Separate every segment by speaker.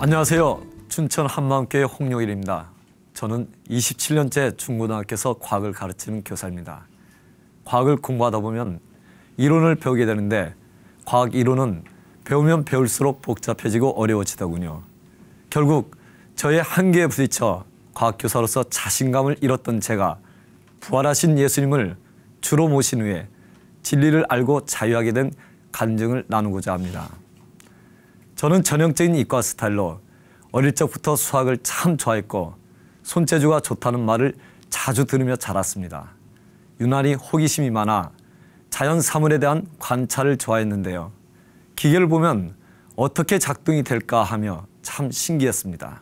Speaker 1: 안녕하세요. 춘천 한마음교회 홍용일입니다. 저는 27년째 중고등학교에서 과학을 가르치는 교사입니다. 과학을 공부하다 보면 이론을 배우게 되는데 과학 이론은 배우면 배울수록 복잡해지고 어려워지더군요. 결국 저의 한계에 부딪혀 과학교사로서 자신감을 잃었던 제가 부활하신 예수님을 주로 모신 후에 진리를 알고 자유하게 된 간증을 나누고자 합니다. 저는 전형적인 이과 스타일로 어릴 적부터 수학을 참 좋아했고 손재주가 좋다는 말을 자주 들으며 자랐습니다. 유난히 호기심이 많아 자연 사물에 대한 관찰을 좋아했는데요. 기계를 보면 어떻게 작동이 될까 하며 참 신기했습니다.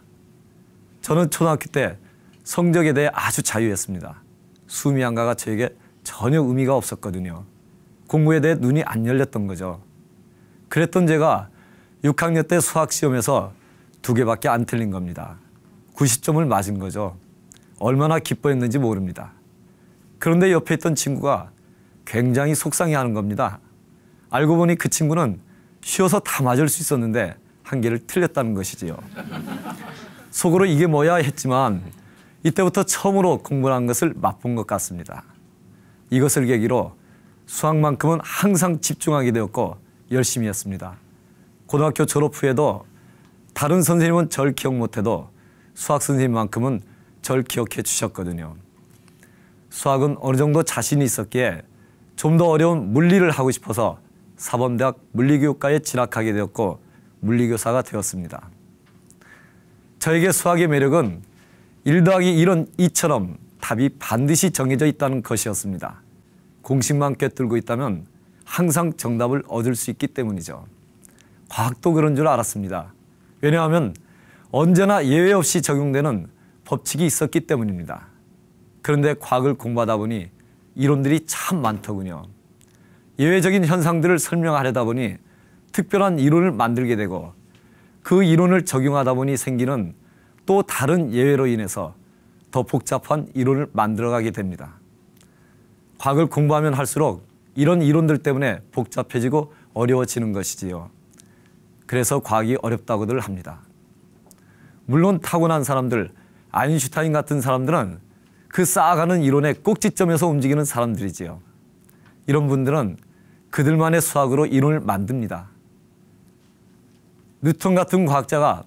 Speaker 1: 저는 초등학교 때 성적에 대해 아주 자유했습니다. 수미 양가가 저에게 전혀 의미가 없었거든요. 공부에 대해 눈이 안 열렸던 거죠. 그랬던 제가 6학년 때 수학 시험에서 2개밖에 안 틀린 겁니다. 90점을 맞은 거죠. 얼마나 기뻐했는지 모릅니다. 그런데 옆에 있던 친구가 굉장히 속상해하는 겁니다. 알고 보니 그 친구는 쉬어서 다 맞을 수 있었는데 1개를 틀렸다는 것이지요. 속으로 이게 뭐야 했지만 이때부터 처음으로 공부를 한 것을 맛본 것 같습니다. 이것을 계기로 수학만큼은 항상 집중하게 되었고 열심히 했습니다. 고등학교 졸업 후에도 다른 선생님은 절 기억 못해도 수학 선생님만큼은 절 기억해 주셨거든요. 수학은 어느 정도 자신이 있었기에 좀 더 어려운 물리를 하고 싶어서 사범대학 물리교육과에 진학하게 되었고 물리교사가 되었습니다. 저에게 수학의 매력은 1 더하기 1은 2처럼 답이 반드시 정해져 있다는 것이었습니다. 공식만 꿰뚫고 있다면 항상 정답을 얻을 수 있기 때문이죠. 과학도 그런 줄 알았습니다. 왜냐하면 언제나 예외 없이 적용되는 법칙이 있었기 때문입니다. 그런데 과학을 공부하다 보니 이론들이 참 많더군요. 예외적인 현상들을 설명하려다 보니 특별한 이론을 만들게 되고 그 이론을 적용하다 보니 생기는 또 다른 예외로 인해서 더 복잡한 이론을 만들어가게 됩니다. 과학을 공부하면 할수록 이런 이론들 때문에 복잡해지고 어려워지는 것이지요. 그래서 과학이 어렵다고들 합니다. 물론 타고난 사람들, 아인슈타인 같은 사람들은 그 쌓아가는 이론의 꼭지점에서 움직이는 사람들이지요. 이런 분들은 그들만의 수학으로 이론을 만듭니다. 뉴턴 같은 과학자가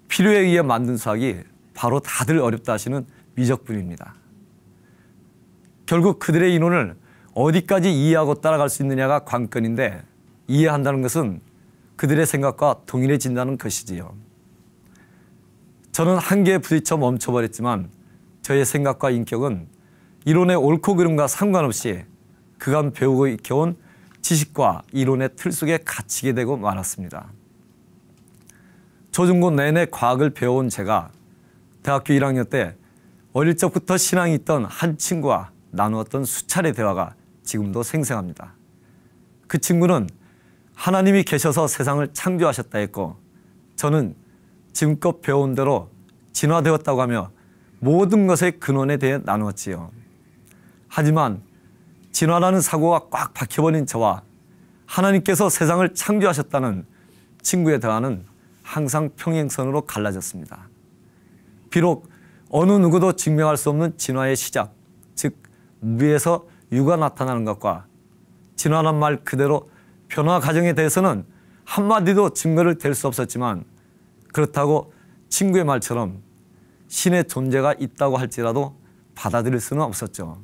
Speaker 1: 필요에 의해 만든 수학이 바로 다들 어렵다 하시는 미적분입니다. 결국 그들의 이론을 어디까지 이해하고 따라갈 수 있느냐가 관건인데 이해한다는 것은 그들의 생각과 동일해진다는 것이지요. 저는 한계에 부딪혀 멈춰버렸지만 저의 생각과 인격은 이론의 옳고 그름과 상관없이 그간 배우고 익혀온 지식과 이론의 틀 속에 갇히게 되고 말았습니다. 초중고 내내 과학을 배워온 제가 대학교 1학년 때 어릴 적부터 신앙이 있던 한 친구와 나누었던 수차례 대화가 지금도 생생합니다. 그 친구는 하나님이 계셔서 세상을 창조하셨다 했고 저는 지금껏 배운 대로 진화되었다고 하며 모든 것의 근원에 대해 나누었지요. 하지만 진화라는 사고가 꽉 박혀버린 저와 하나님께서 세상을 창조하셨다는 친구의 대화는 항상 평행선으로 갈라졌습니다. 비록 어느 누구도 증명할 수 없는 진화의 시작, 즉 무에서 유가 나타나는 것과 진화란 말 그대로 변화 과정에 대해서는 한마디도 증거를 댈 수 없었지만 그렇다고 친구의 말처럼 신의 존재가 있다고 할지라도 받아들일 수는 없었죠.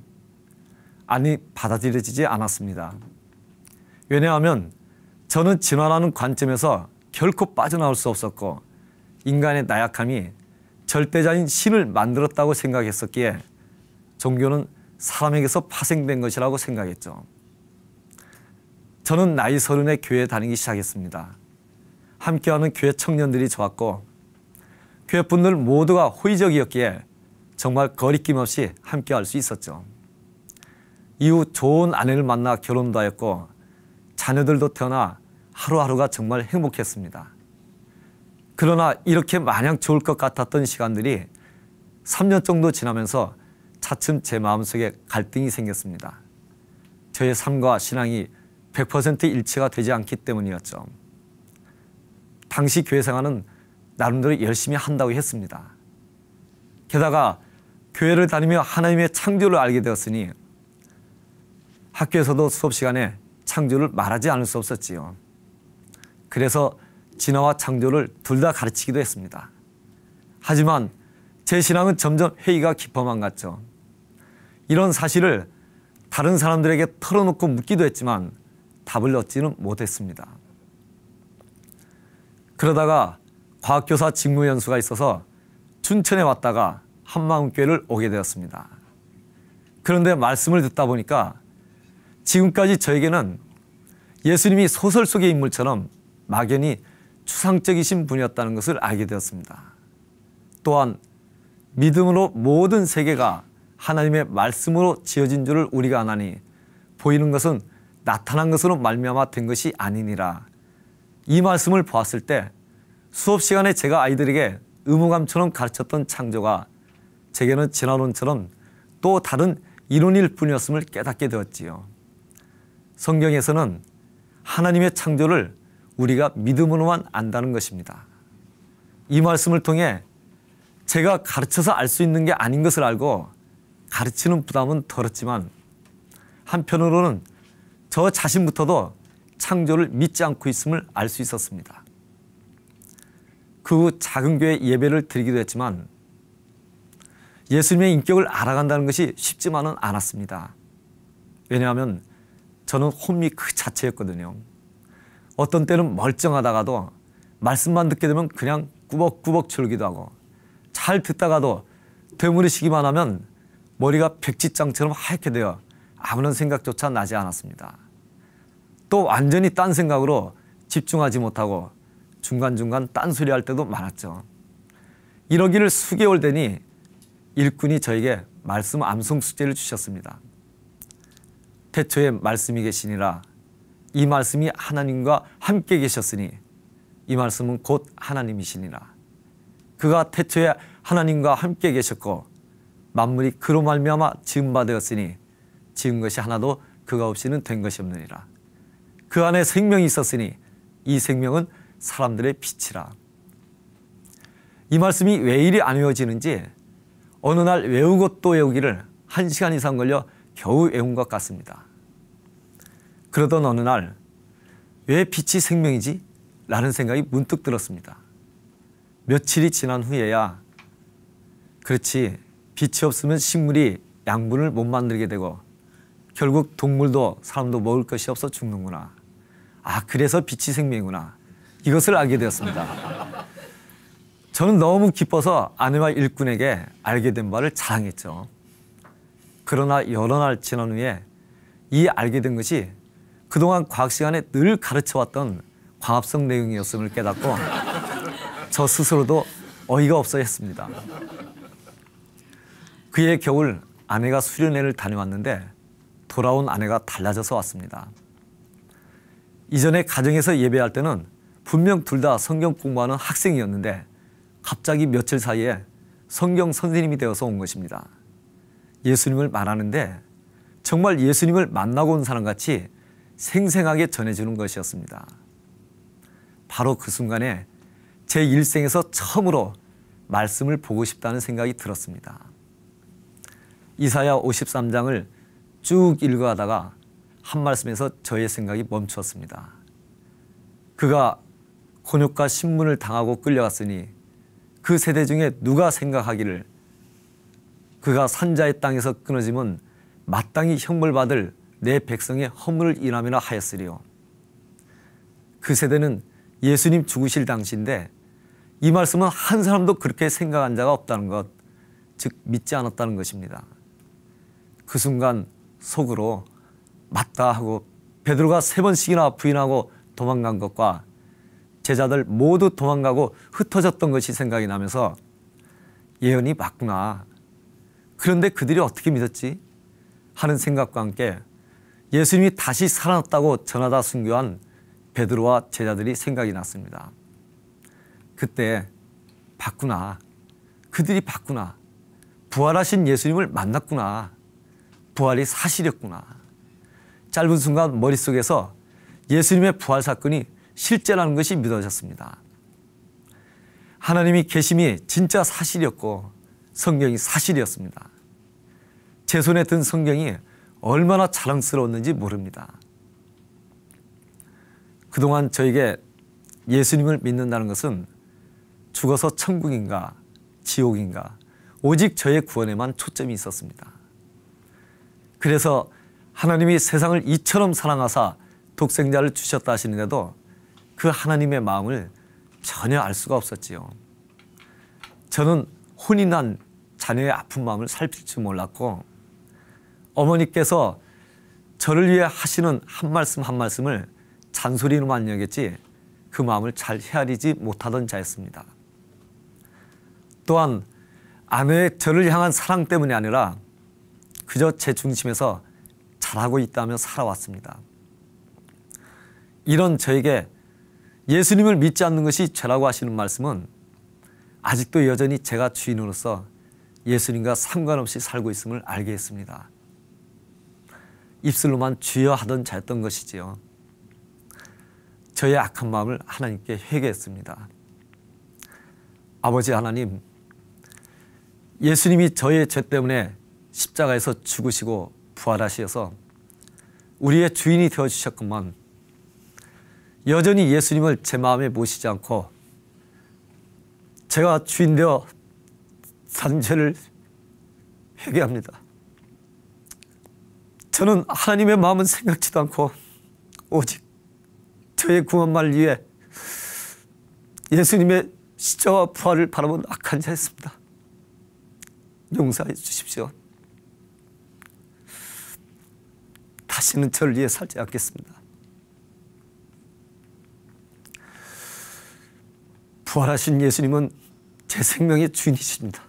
Speaker 1: 아니, 받아들여지지 않았습니다. 왜냐하면 저는 진화라는 관점에서 결코 빠져나올 수 없었고 인간의 나약함이 절대자인 신을 만들었다고 생각했었기에 종교는 사람에게서 파생된 것이라고 생각했죠. 저는 나이 30에 교회에 다니기 시작했습니다. 함께하는 교회 청년들이 좋았고 교회 분들 모두가 호의적이었기에 정말 거리낌 없이 함께할 수 있었죠. 이후 좋은 아내를 만나 결혼도 하였고 자녀들도 태어나 하루하루가 정말 행복했습니다. 그러나 이렇게 마냥 좋을 것 같았던 시간들이 3년 정도 지나면서 차츰 제 마음속에 갈등이 생겼습니다. 저의 삶과 신앙이 100% 일치가 되지 않기 때문이었죠. 당시 교회 생활은 나름대로 열심히 한다고 했습니다. 게다가 교회를 다니며 하나님의 창조를 알게 되었으니 학교에서도 수업 시간에 창조를 말하지 않을 수 없었지요. 그래서 진화와 창조를 둘 다 가르치기도 했습니다. 하지만 제 신앙은 점점 회의가 깊어만 갔죠. 이런 사실을 다른 사람들에게 털어놓고 묻기도 했지만 답을 얻지는 못했습니다. 그러다가 과학교사 직무연수가 있어서 춘천에 왔다가 한마음교회를 오게 되었습니다. 그런데 말씀을 듣다 보니까 지금까지 저에게는 예수님이 소설 속의 인물처럼 막연히 추상적이신 분이었다는 것을 알게 되었습니다. 또한 믿음으로 모든 세계가 하나님의 말씀으로 지어진 줄을 우리가 아나니 보이는 것은 나타난 것으로 말미암아 된 것이 아니니라. 이 말씀을 보았을 때 수업 시간에 제가 아이들에게 의무감처럼 가르쳤던 창조가 제게는 진화론처럼 또 다른 이론일 뿐이었음을 깨닫게 되었지요. 성경에서는 하나님의 창조를 우리가 믿음으로만 안다는 것입니다. 이 말씀을 통해 제가 가르쳐서 알 수 있는 게 아닌 것을 알고 가르치는 부담은 덜었지만 한편으로는 저 자신부터도 창조를 믿지 않고 있음을 알 수 있었습니다. 그 후 작은 교회 예배를 드리기도 했지만 예수님의 인격을 알아간다는 것이 쉽지만은 않았습니다. 왜냐하면 저는 혼미 그 자체였거든요. 어떤 때는 멀쩡하다가도 말씀만 듣게 되면 그냥 꾸벅꾸벅 졸기도 하고 잘 듣다가도 되물으시기만 하면 머리가 백지장처럼 하얗게 되어 아무런 생각조차 나지 않았습니다. 또 완전히 딴 생각으로 집중하지 못하고 중간중간 딴소리 할 때도 많았죠. 이러기를 수개월 되니 일꾼이 저에게 말씀 암송 숙제를 주셨습니다. 태초에 말씀이 계시니라. 이 말씀이 하나님과 함께 계셨으니 이 말씀은 곧 하나님이시니라. 그가 태초에 하나님과 함께 계셨고 만물이 그로 말미암아 지은 바 되었으니 지은 것이 하나도 그가 없이는 된 것이 없느니라. 그 안에 생명이 있었으니 이 생명은 사람들의 빛이라. 이 말씀이 왜 이리 안 외워지는지 어느 날 외우고 또 외우기를 1시간 이상 걸려 겨우 외운 것 같습니다. 그러던 어느 날 왜 빛이 생명이지? 라는 생각이 문득 들었습니다. 며칠이 지난 후에야 그렇지, 빛이 없으면 식물이 양분을 못 만들게 되고 결국 동물도 사람도 먹을 것이 없어 죽는구나. 아, 그래서 빛이 생명이구나. 이것을 알게 되었습니다. 저는 너무 기뻐서 아내와 일꾼에게 알게 된 바를 자랑했죠. 그러나 여러 날 지난 후에 이 알게 된 것이 그동안 과학 시간에 늘 가르쳐왔던 광합성 내용이었음을 깨닫고 저 스스로도 어이가 없어 했습니다. 그해 겨울 아내가 수련회를 다녀왔는데 돌아온 아내가 달라져서 왔습니다. 이전에 가정에서 예배할 때는 분명 둘 다 성경 공부하는 학생이었는데 갑자기 며칠 사이에 성경 선생님이 되어서 온 것입니다. 예수님을 말하는데 정말 예수님을 만나고 온 사람같이 생생하게 전해주는 것이었습니다. 바로 그 순간에 제 일생에서 처음으로 말씀을 보고 싶다는 생각이 들었습니다. 이사야 53장을 쭉 읽어가다가 한 말씀에서 저의 생각이 멈추었습니다. 그가 곤욕과 신문을 당하고 끌려갔으니 그 세대 중에 누가 생각하기를 그가 산자의 땅에서 끊어지면 마땅히 형벌받을 내 백성의 허물을 인함이나 하였으리요. 그 세대는 예수님 죽으실 당시인데 이 말씀은 한 사람도 그렇게 생각한 자가 없다는 것, 즉 믿지 않았다는 것입니다. 그 순간 속으로 맞다 하고 베드로가 3번씩이나 부인하고 도망간 것과 제자들 모두 도망가고 흩어졌던 것이 생각이 나면서 예언이 맞구나. 그런데 그들이 어떻게 믿었지? 하는 생각과 함께 예수님이 다시 살아났다고 전하다 순교한 베드로와 제자들이 생각이 났습니다. 그때 봤구나. 그들이 봤구나. 부활하신 예수님을 만났구나. 부활이 사실이었구나. 짧은 순간 머릿속에서 예수님의 부활 사건이 실제라는 것이 믿어졌습니다. 하나님이 계심이 진짜 사실이었고 성경이 사실이었습니다. 제 손에 든 성경이 얼마나 자랑스러웠는지 모릅니다. 그동안 저에게 예수님을 믿는다는 것은 죽어서 천국인가 지옥인가 오직 저의 구원에만 초점이 있었습니다. 그래서 하나님이 세상을 이처럼 사랑하사 독생자를 주셨다 하시는데도 그 하나님의 마음을 전혀 알 수가 없었지요. 저는 혼이 난 자녀의 아픈 마음을 살필 줄 몰랐고 어머니께서 저를 위해 하시는 한 말씀 한 말씀을 잔소리로만 여겼지 그 마음을 잘 헤아리지 못하던 자였습니다. 또한 아내의 저를 향한 사랑 때문이 아니라 그저 제 중심에서 잘하고 있다며 살아왔습니다. 이런 저에게 예수님을 믿지 않는 것이 죄라고 하시는 말씀은 아직도 여전히 제가 주인으로서 예수님과 상관없이 살고 있음을 알게 했습니다. 입술로만 주여 하던 자였던 것이지요. 저의 악한 마음을 하나님께 회개했습니다. 아버지 하나님, 예수님이 저의 죄 때문에 십자가에서 죽으시고 부활하셔서 우리의 주인이 되어주셨건만 여전히 예수님을 제 마음에 모시지 않고 제가 주인 되어 산 죄를 회개합니다. 저는 하나님의 마음은 생각지도 않고 오직 저의 구원만을 위해 예수님의 십자가 부활을 바라본 악한 자였습니다. 용서해 주십시오. 다시는 저를 위해 살지 않겠습니다. 부활하신 예수님은 제 생명의 주인이십니다.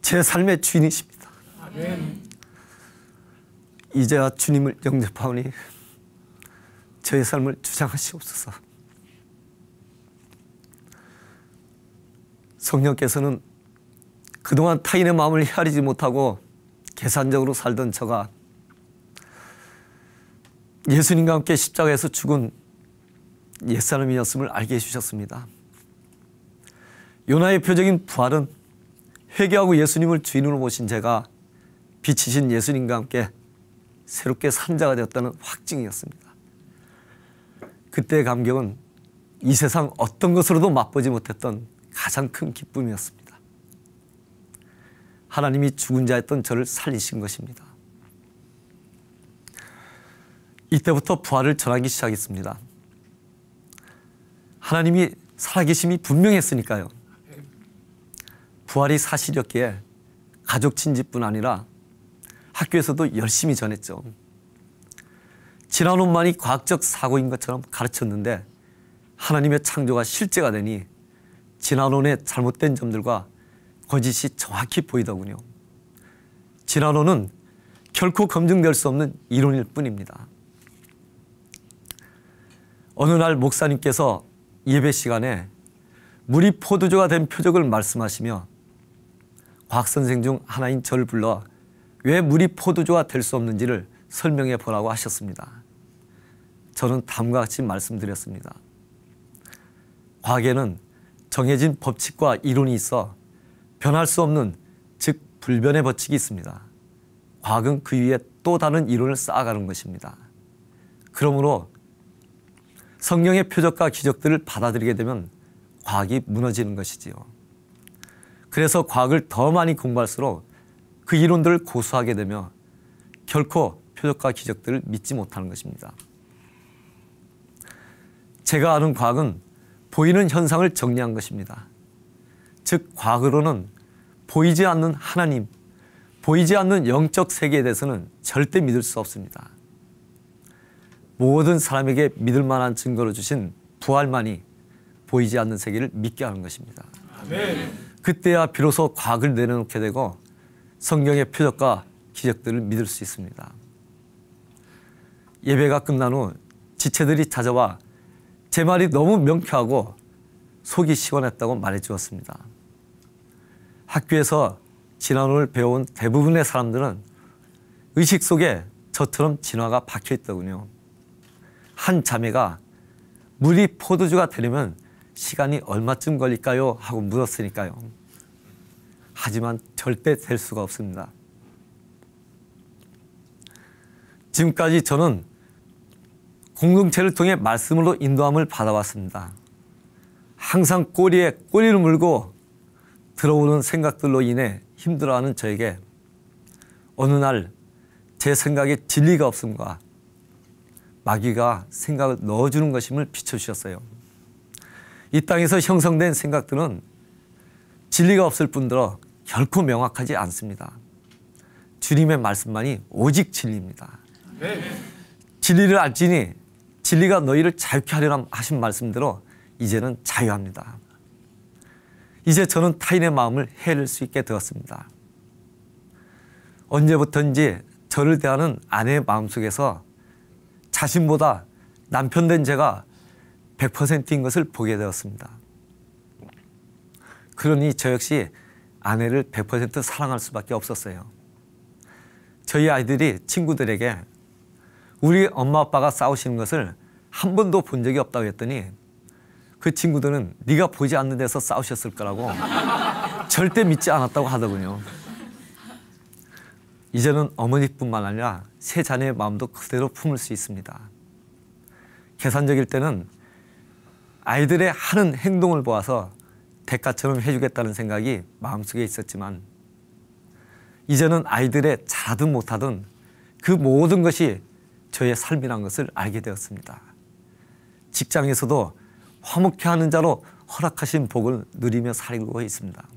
Speaker 1: 제 삶의 주인이십니다. 아멘. 이제야 주님을 영접하오니 저의 삶을 주장하시옵소서. 성령께서는 그동안 타인의 마음을 헤아리지 못하고 계산적으로 살던 저가 예수님과 함께 십자가에서 죽은 옛사람이었음을 알게 해주셨습니다. 요나의 표적인 부활은 회개하고 예수님을 주인으로 모신 제가 빛이신 예수님과 함께 새롭게 산 자가 되었다는 확증이었습니다. 그때의 감격은 이 세상 어떤 것으로도 맛보지 못했던 가장 큰 기쁨이었습니다. 하나님이 죽은 자였던 저를 살리신 것입니다. 이때부터 부활을 전하기 시작했습니다. 하나님이 살아계심이 분명했으니까요. 부활이 사실이었기에 가족 친지뿐 아니라 학교에서도 열심히 전했죠. 진화론만이 과학적 사고인 것처럼 가르쳤는데 하나님의 창조가 실제가 되니 진화론의 잘못된 점들과 거짓이 정확히 보이더군요. 진화론은 결코 검증될 수 없는 이론일 뿐입니다. 어느 날 목사님께서 예배 시간에 물이 포도주가 된 표적을 말씀하시며 과학선생 중 하나인 저를 불러 왜 물이 포도주가 될 수 없는지를 설명해 보라고 하셨습니다. 저는 다음과 같이 말씀드렸습니다. 과학에는 정해진 법칙과 이론이 있어 변할 수 없는, 즉 불변의 법칙이 있습니다. 과학은 그 위에 또 다른 이론을 쌓아가는 것입니다. 그러므로 성경의 표적과 기적들을 받아들이게 되면 과학이 무너지는 것이지요. 그래서 과학을 더 많이 공부할수록 그 이론들을 고수하게 되며 결코 표적과 기적들을 믿지 못하는 것입니다. 제가 아는 과학은 보이는 현상을 정리한 것입니다. 즉 과학으로는 보이지 않는 하나님, 보이지 않는 영적 세계에 대해서는 절대 믿을 수 없습니다. 모든 사람에게 믿을 만한 증거로 주신 부활만이 보이지 않는 세계를 믿게 하는 것입니다. 아멘. 그때야 비로소 과학을 내려놓게 되고 성경의 표적과 기적들을 믿을 수 있습니다. 예배가 끝난 후 지체들이 찾아와 제 말이 너무 명쾌하고 속이 시원했다고 말해 주었습니다. 학교에서 진화론을 배워온 대부분의 사람들은 의식 속에 저처럼 진화가 박혀 있더군요. 한 자매가 물이 포도주가 되려면 시간이 얼마쯤 걸릴까요? 하고 물었으니까요. 하지만 절대 될 수가 없습니다. 지금까지 저는 공동체를 통해 말씀으로 인도함을 받아왔습니다. 항상 꼬리에 꼬리를 물고 들어오는 생각들로 인해 힘들어하는 저에게 어느 날 제 생각에 진리가 없음과 마귀가 생각을 넣어주는 것임을 비춰주셨어요. 이 땅에서 형성된 생각들은 진리가 없을 뿐더러 결코 명확하지 않습니다. 주님의 말씀만이 오직 진리입니다. 진리를 알지니 진리가 너희를 자유케 하리라 하신 말씀대로 이제는 자유합니다. 이제 저는 타인의 마음을 헤아릴 수 있게 되었습니다. 언제부터인지 저를 대하는 아내의 마음속에서 자신보다 남편 된 제가 100%인 것을 보게 되었습니다. 그러니 저 역시 아내를 100% 사랑할 수밖에 없었어요. 저희 아이들이 친구들에게 우리 엄마 아빠가 싸우시는 것을 한 번도 본 적이 없다고 했더니 그 친구들은 네가 보지 않는 데서 싸우셨을 거라고 절대 믿지 않았다고 하더군요. 이제는 어머니뿐만 아니라 세 자녀의 마음도 그대로 품을 수 있습니다. 계산적일 때는 아이들의 하는 행동을 보아서 대가처럼 해주겠다는 생각이 마음속에 있었지만 이제는 아이들의 잘하든 못하든 그 모든 것이 저의 삶이란 것을 알게 되었습니다. 직장에서도 화목해 하는 자로 허락하신 복을 누리며 살고 있습니다.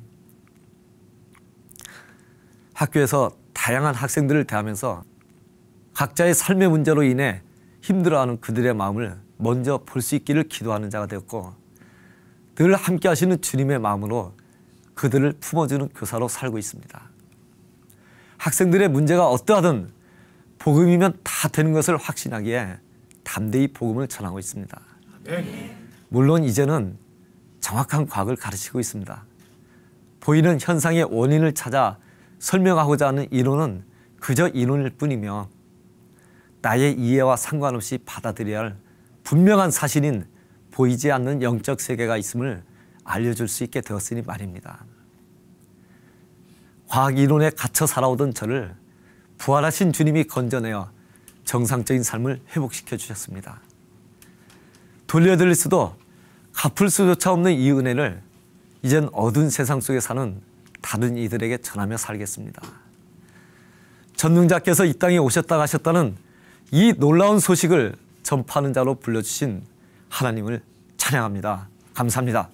Speaker 1: 학교에서 다양한 학생들을 대하면서 각자의 삶의 문제로 인해 힘들어하는 그들의 마음을 먼저 볼 수 있기를 기도하는 자가 되었고 늘 함께 하시는 주님의 마음으로 그들을 품어주는 교사로 살고 있습니다. 학생들의 문제가 어떠하든 복음이면 다 되는 것을 확신하기에 담대히 복음을 전하고 있습니다. 물론 이제는 정확한 과학을 가르치고 있습니다. 보이는 현상의 원인을 찾아 설명하고자 하는 이론은 그저 이론일 뿐이며 나의 이해와 상관없이 받아들여야 할 분명한 사실인 보이지 않는 영적 세계가 있음을 알려줄 수 있게 되었으니 말입니다. 과학 이론에 갇혀 살아오던 저를 부활하신 주님이 건져내어 정상적인 삶을 회복시켜 주셨습니다. 돌려드릴 수도 갚을 수조차 없는 이 은혜를 이젠 어두운 세상 속에 사는 다른 이들에게 전하며 살겠습니다. 전능자께서 이 땅에 오셨다 가셨다는 이 놀라운 소식을 전파하는 자로 불러주신 하나님을 찬양합니다. 감사합니다.